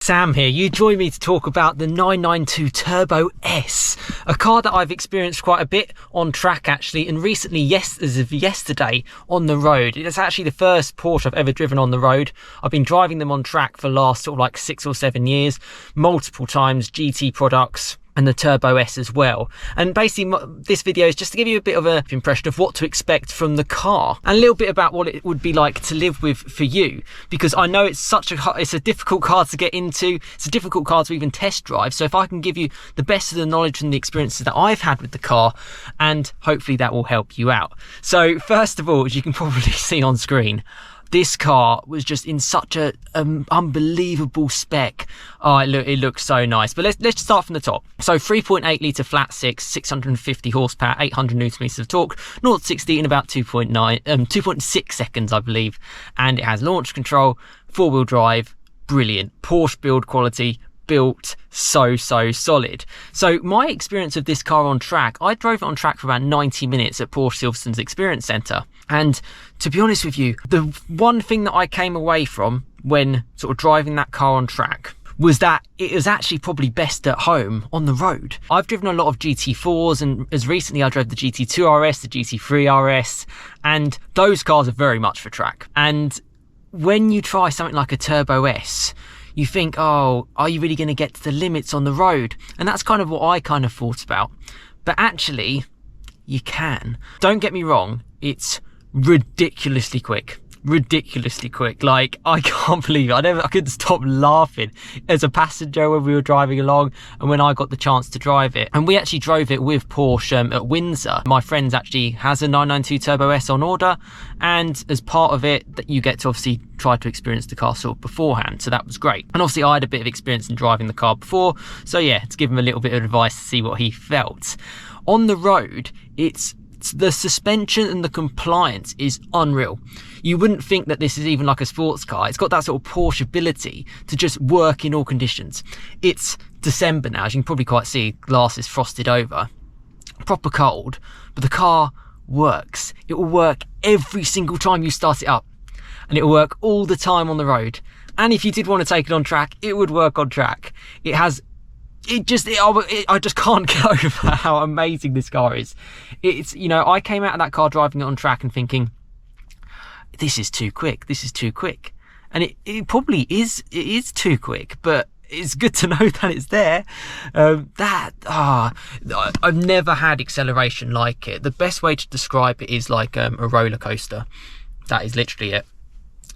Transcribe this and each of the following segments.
Sam here. You join me to talk about the 992 Turbo S, a car that I've experienced quite a bit on track actually, and recently, as of yesterday, on the road. It's actually the first Porsche I've ever driven on the road. I've been driving them on track for the last sort of like 6 or 7 years, multiple times, GT products and the Turbo S as well. And basically this video is just to give you a bit of an impression of what to expect from the car and a little bit about what it would be like to live with for you, because I know it's a difficult car to get into, it's a difficult car to even test drive. So if I can give you the best of the knowledge and the experiences that I've had with the car, and hopefully that will help you out. So first of all, as you can probably see on screen, this car was just in such a unbelievable spec. Oh, it looks so nice. But let's start from the top. So 3.8 litre flat six, 650 horsepower, 800 newton meters of torque, 0 to 60 in about 2.6 seconds, I believe. And it has launch control, 4-wheel drive, brilliant. Porsche build quality, built so solid. So my experience of this car on track, I drove it on track for about 90 minutes at Porsche Silverstone's Experience Centre. And to be honest with you, the one thing that I came away from when sort of driving that car on track was that it was actually probably best at home on the road. I've driven a lot of GT4s, and as recently I drove the GT2 RS, the GT3 RS, and those cars are very much for track. And when you try something like a Turbo S, you think, oh, are you really going to get to the limits on the road? And that's kind of what I kind of thought about. But actually, you can. Don't get me wrong, it's ridiculously quick. Like, I can't believe it. I couldn't stop laughing as a passenger when we were driving along and when I got the chance to drive it. And we actually drove it with Porsche at Windsor. My friend actually has a 992 Turbo S on order, and as part of it, that you get to obviously try to experience the car sort of beforehand. So that was great. And obviously I had a bit of experience in driving the car before, so yeah, to give him a little bit of advice to see what he felt. On the road, the suspension and the compliance is unreal. You wouldn't think that this is even like a sports car. It's got that sort of Porsche ability to just work in all conditions. It's December now, as you can probably quite see, glass is frosted over. Proper cold, but the car works. It will work every single time you start it up, and it will work all the time on the road. And if you did want to take it on track, it would work on track. I just can't get over how amazing this car is. It's, you know, I came out of that car driving it on track and thinking, this is too quick. And it probably is, it is too quick, but it's good to know that it's there. I've never had acceleration like it. The best way to describe it is like a roller coaster. That is literally it.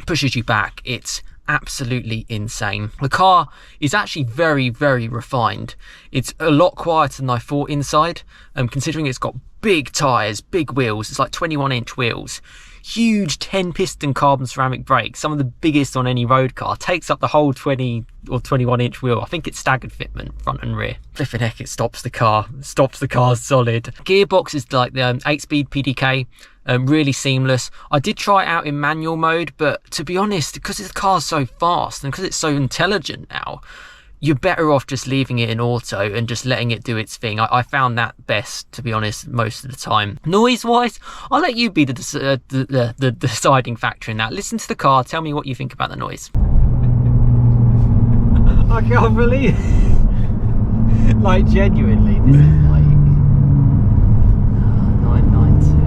Pushes you back. It's absolutely insane. The car is actually very refined. It's a lot quieter than I thought inside, considering it's got big tyres, big wheels. It's like 21-inch wheels, huge 10-piston carbon ceramic brakes, some of the biggest on any road car. Takes up the whole 20 or 21-inch wheel. I think it's staggered fitment, front and rear. Flipping heck, it stops the car solid. Gearbox is like the 8-speed PDK. Really seamless. I did try it out in manual mode, but to be honest, because the car's so fast and because it's so intelligent now, you're better off just leaving it in auto and just letting it do its thing. I found that best, to be honest, most of the time. Noise wise, I'll let you be the deciding factor in that. Listen to the car, tell me what you think about the noise. I can't believe it. Like, genuinely, this is like 992.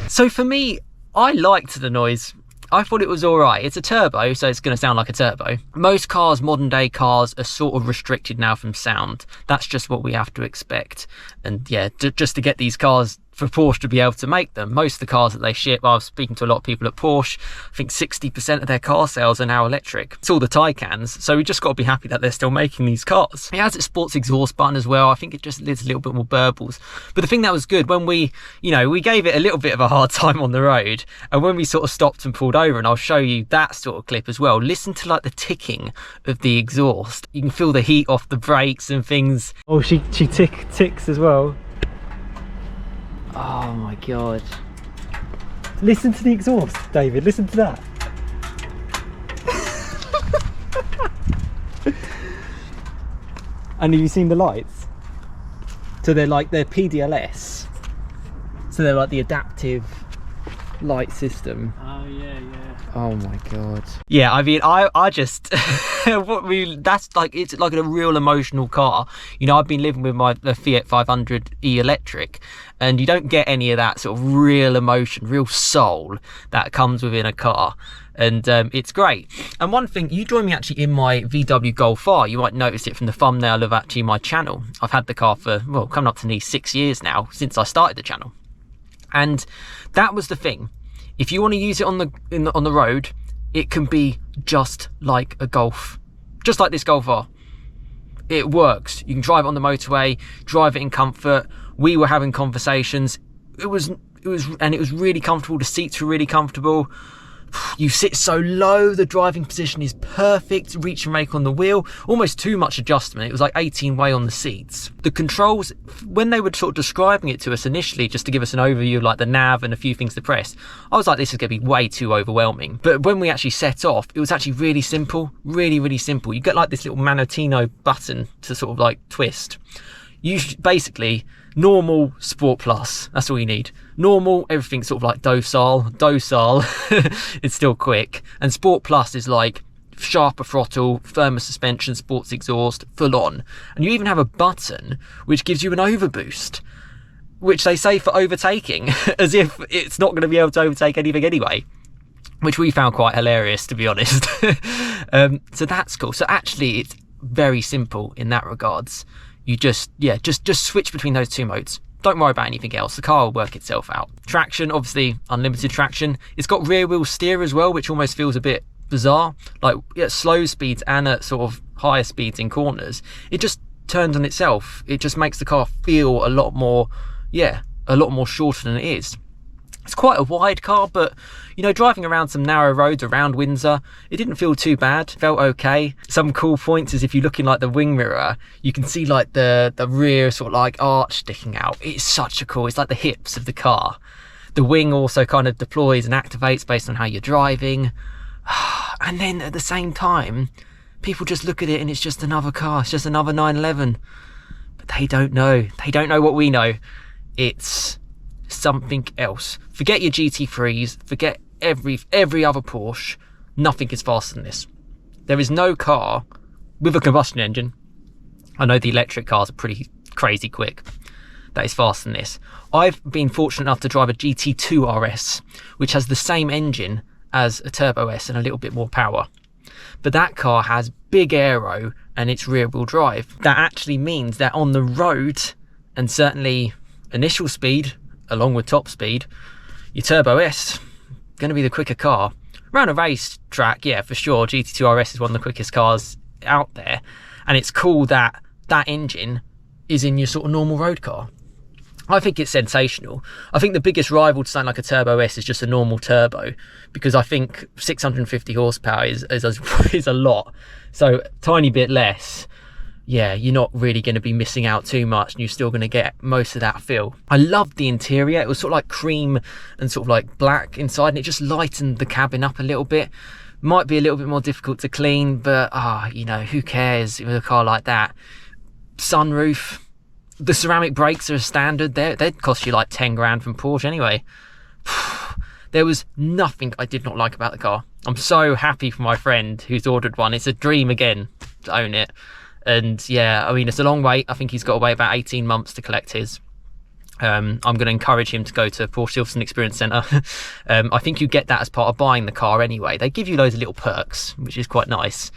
So for me, I liked the noise. I thought it was all right. It's a turbo, so it's going to sound like a turbo. Most cars, modern day cars, are sort of restricted now from sound. That's just what we have to expect. And yeah, just to get these cars for Porsche to be able to make them. Most of the cars that they ship, I was speaking to a lot of people at Porsche, I think 60% of their car sales are now electric. It's all the Taycans, so we just got to be happy that they're still making these cars. It has its sports exhaust button as well. I think it just needs a little bit more burbles. But the thing that was good, when we gave it a little bit of a hard time on the road, and when we sort of stopped and pulled over, and I'll show you that sort of clip as well, listen to like the ticking of the exhaust. You can feel the heat off the brakes and things. Oh, she ticks as well. Oh my god. Listen to the exhaust, David, listen to that. And have you seen the lights? So they're PDLS. So they're like the adaptive light system. Oh yeah. Oh my god. Yeah, I mean, I just that's like, it's like a real emotional car. You know, I've been living with the Fiat 500e electric, and you don't get any of that sort of real emotion, real soul that comes within a car. And it's great. And one thing, you join me actually in my VW Golf R. You might notice it from the thumbnail of actually my channel. I've had the car for, well, coming up to nearly 6 years now, since I started the channel. And that was the thing. If you want to use it on the road, it can be just like a Golf, just like this Golf R. It works. You can drive it on the motorway, drive it in comfort. We were having conversations. It was really comfortable. The seats were really comfortable. You sit so low, the driving position is perfect, reach and rake on the wheel, almost too much adjustment. It was like 18 way on the seats. The controls, when they were sort of describing it to us initially, just to give us an overview of like the nav and a few things to press, I was like, this is going to be way too overwhelming. But when we actually set off, it was actually really simple, really simple. You get like this little Manotino button to sort of like twist. You basically, normal, Sport Plus, that's all you need. Normal, everything's sort of like docile, it's still quick. And Sport Plus is like sharper throttle, firmer suspension, sports exhaust, full on. And you even have a button which gives you an overboost, which they say for overtaking, as if it's not going to be able to overtake anything anyway, which we found quite hilarious, to be honest. So that's cool. So actually, it's very simple in that regards. You just switch between those two modes. Don't worry about anything else. The car will work itself out. Traction, obviously unlimited traction. It's got rear wheel steer as well, which almost feels a bit bizarre. Like at slow speeds and at sort of higher speeds in corners, it just turns on itself. It just makes the car feel a lot more shorter than it is. It's quite a wide car, but you know, driving around some narrow roads around Windsor, it didn't feel too bad. It felt okay. Some cool points is if you look in like the wing mirror, you can see like the rear sort of like arch sticking out. It's such a cool, it's like the hips of the car. The wing also kind of deploys and activates based on how you're driving. And then at the same time, people just look at it and it's just another car. It's just another 911. But they don't know. They don't know what we know. It's something else. Forget your GT3s, forget every other Porsche. Nothing is faster than this. There is no car with a combustion engine. I know the electric cars are pretty crazy quick. That is faster than this. I've been fortunate enough to drive a GT2 RS, which has the same engine as a Turbo S and a little bit more power. But that car has big aero and it's rear wheel drive. That actually means that on the road, and certainly initial speed, along with top speed, your Turbo S going to be the quicker car. Around a race track, yeah, for sure, GT2 RS is one of the quickest cars out there, and it's cool that that engine is in your sort of normal road car. I think it's sensational. I think the biggest rival to something like a Turbo S is just a normal turbo, because I think 650 horsepower is a lot. So tiny bit less, yeah, you're not really going to be missing out too much, and you're still going to get most of that feel. I loved the interior. It was sort of like cream and sort of like black inside, and it just lightened the cabin up a little bit. Might be a little bit more difficult to clean, but you know, who cares with a car like that? Sunroof. The ceramic brakes are a standard. They'd cost you like 10 grand from Porsche anyway. There was nothing I did not like about the car. I'm so happy for my friend who's ordered one. It's a dream again to own it. And yeah, I mean, it's a long wait. I think he's got to wait about 18 months to collect his. I'm going to encourage him to go to Porsche Silverstone Experience Centre. I think you get that as part of buying the car anyway. They give you loads of little perks, which is quite nice.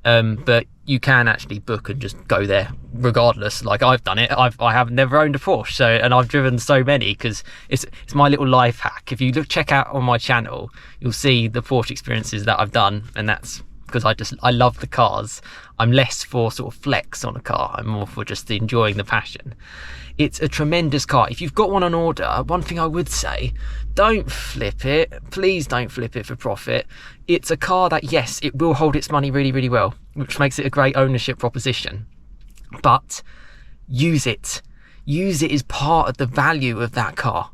But you can actually book and just go there regardless. Like I've done it. I have never owned a Porsche, and I've driven so many because it's my little life hack. If you check out on my channel, you'll see the Porsche experiences that I've done, and that's because I love the cars. I'm less for sort of flex on a car. I'm more for just enjoying the passion. It's a tremendous car. If you've got one on order, one thing I would say, don't flip it. Please don't flip it for profit. It's a car that, yes, it will hold its money really, really well, which makes it a great ownership proposition. But use it. Use it as part of the value of that car.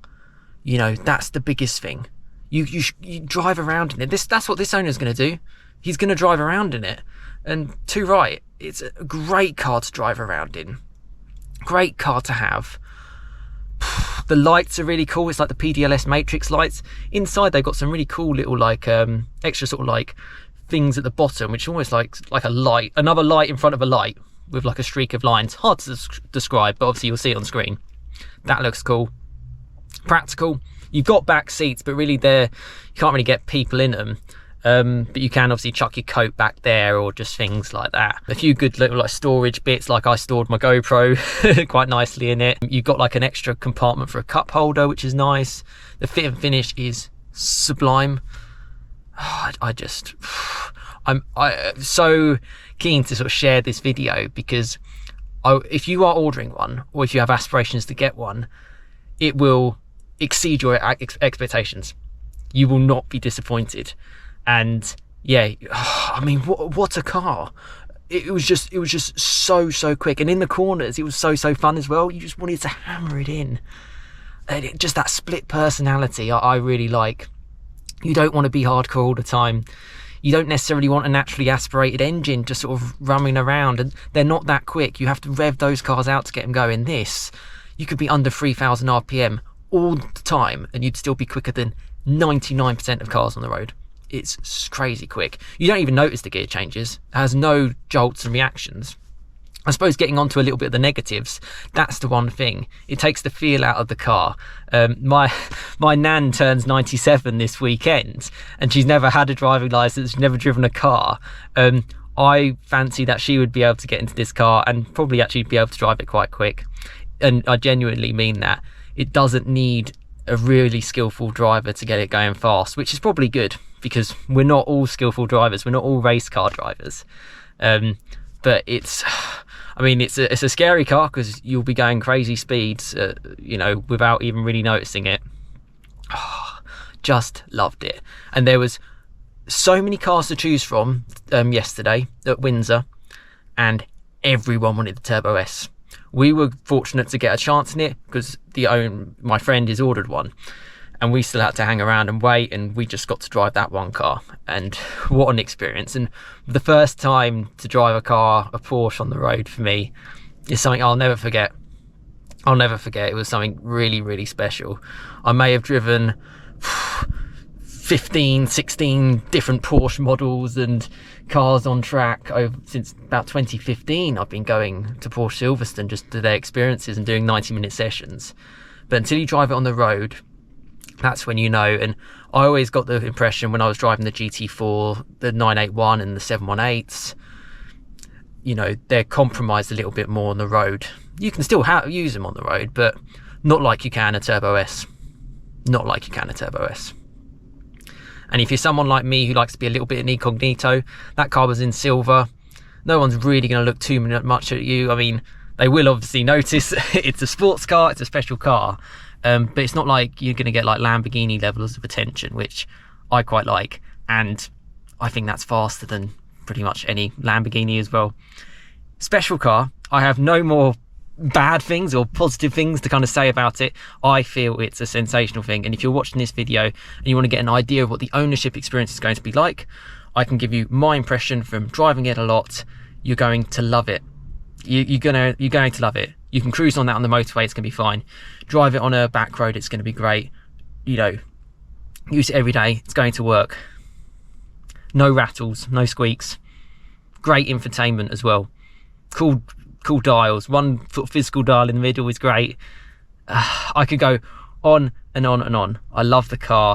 You know, that's the biggest thing. You drive around in it. That's what this owner's going to do. He's going to drive around in it. And too right, it's a great car to drive around in. Great car to have. The lights are really cool. It's like the PDLS Matrix lights. Inside they've got some really cool little like extra sort of like things at the bottom, which is almost like a light, another light in front of a light with like a streak of lines. Hard to describe, but obviously you'll see it on screen. That looks cool. Practical. You've got back seats, but really you can't really get people in them. But you can obviously chuck your coat back there or just things like that. A few good little like storage bits, like I stored my GoPro quite nicely in it. You've got like an extra compartment for a cup holder, which is nice. The fit and finish is sublime. I'm so keen to sort of share this video because if you are ordering one or if you have aspirations to get one, it will exceed your expectations. You will not be disappointed. And yeah, I mean, what a car. It was just so quick, and in the corners it was so fun as well. You just wanted to hammer it in, and just that split personality I really like. You don't want to be hardcore all the time. You don't necessarily want a naturally aspirated engine just sort of rumming around, and they're not that quick. You have to rev those cars out to get them going. This, you could be under 3,000 RPM all the time and you'd still be quicker than 99% of cars on the road. It's crazy quick. You don't even notice the gear changes. It has no jolts and reactions. I suppose getting onto a little bit of the negatives, that's the one thing. It takes the feel out of the car. My nan turns 97 this weekend, and she's never had a driving license, she's never driven a car. I fancy that she would be able to get into this car and probably actually be able to drive it quite quick. And I genuinely mean that. It doesn't need a really skillful driver to get it going fast, which is probably good because we're not all skillful drivers. We're not all race car drivers. But it's a scary car because you'll be going crazy speeds, without even really noticing it. Just loved it. And there was so many cars to choose from yesterday at Windsor, and everyone wanted the Turbo S. We were fortunate to get a chance in it because my friend has ordered one, and we still had to hang around and wait, and we just got to drive that one car, and what an experience. And the first time to drive a Porsche on the road for me is something I'll never forget. It was something really, really special. I may have driven 15, 16 different Porsche models and cars on track since about 2015. I've been going to Porsche Silverstone just to their experiences and doing 90-minute sessions. But until you drive it on the road, that's when you know. And I always got the impression when I was driving the GT4, the 981 and the 718s, they're compromised a little bit more on the road. You can still use them on the road, but not like you can a Turbo S. Not like you can a Turbo S. And if you're someone like me who likes to be a little bit incognito, that car was in silver. No one's really going to look too much at you. I mean, they will obviously notice it's a sports car, it's a special car. But it's not like you're going to get like Lamborghini levels of attention, which I quite like. And I think that's faster than pretty much any Lamborghini as well. Special car. I have no more bad things or positive things to kind of say about it. I feel it's a sensational thing, and if you're watching this video and you want to get an idea of what the ownership experience is going to be like, I can give you my impression from driving it a lot. You're going to love it. You're going to love it. You can cruise on that on the motorway, it's going to be fine. Drive it on a back road, it's going to be great. Use it every day, it's going to work. No rattles, no squeaks. Great infotainment as well. Cool dials. One sort of physical dial in the middle is great, I could go on and on and on. I love the car.